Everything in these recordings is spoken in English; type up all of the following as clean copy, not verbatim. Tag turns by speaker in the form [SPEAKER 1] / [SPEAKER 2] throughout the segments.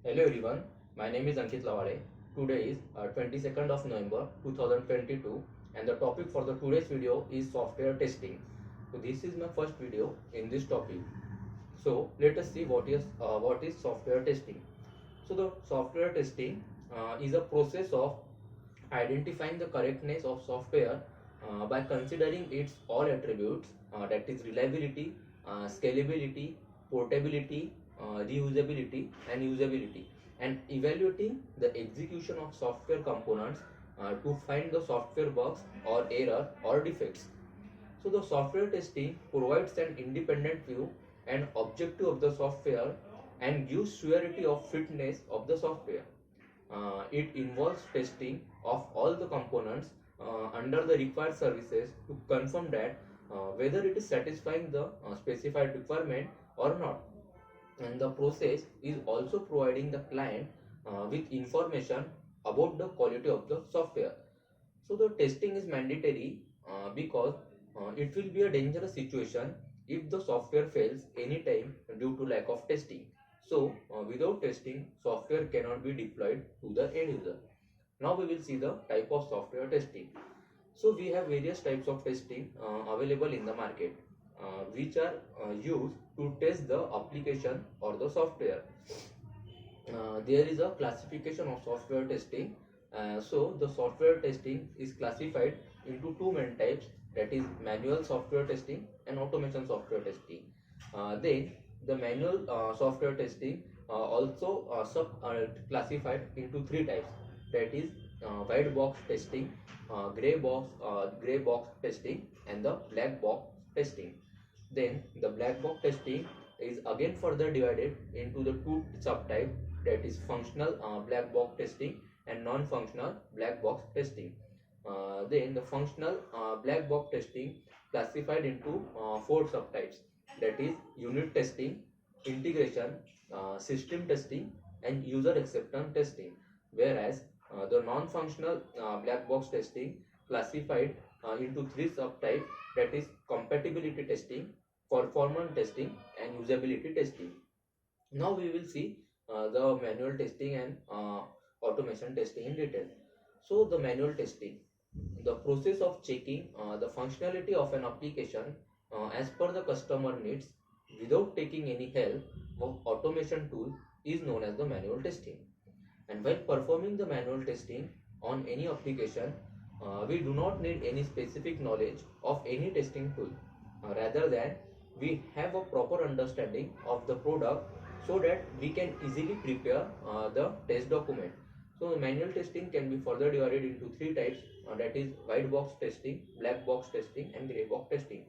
[SPEAKER 1] Hello everyone, my name is Ankit Lawade. Today is 22nd of November 2022 and the topic for the today's video is software testing. So this is my first video in this topic. So let us see what is software testing. So the software testing is a process of identifying the correctness of software by considering its all attributes, that is reliability, scalability, portability, reusability and usability, and evaluating the execution of software components to find the software bugs or error or defects. So the software testing provides an independent view and objective of the software and gives surety of fitness of the software. It involves testing of all the components under the required services to confirm that whether it is satisfying the specified requirement or not. And the process is also providing the client with information about the quality of the software. So the testing is mandatory because it will be a dangerous situation if the software fails anytime due to lack of testing. So without testing, software cannot be deployed to the end user. Now we will see the type of software testing. So we have various types of testing available in the market, which are used to test the application or the software. There is a classification of software testing. So the software testing is classified into two main types, that is manual software testing and automation software testing. Then the manual software testing also sub classified into three types, that is white box testing, gray box testing and the black box testing. Then the black box testing is again further divided into the two subtypes, that is functional black box testing and non-functional black box testing. Then the functional black box testing classified into four subtypes, that is unit testing, integration, system testing and user acceptance testing. Whereas the non-functional black box testing classified into three subtypes, that is compatibility testing, performance testing and usability testing. Now we will see the manual testing and automation testing in detail. So the manual testing, the process of checking the functionality of an application as per the customer needs without taking any help of automation tool is known as the manual testing. And while performing the manual testing on any application, we do not need any specific knowledge of any testing tool. Rather than we have a proper understanding of the product so that we can easily prepare the test document. So manual testing can be further divided into three types, that is white box testing, black box testing and gray box testing.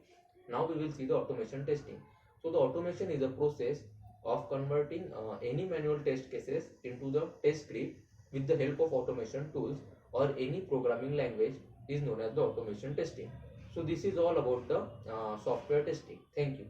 [SPEAKER 1] Now we will see the automation testing. So the automation is a process of converting any manual test cases into the test script with the help of automation tools or any programming language is known as the automation testing. So this is all about the software testing. Thank you.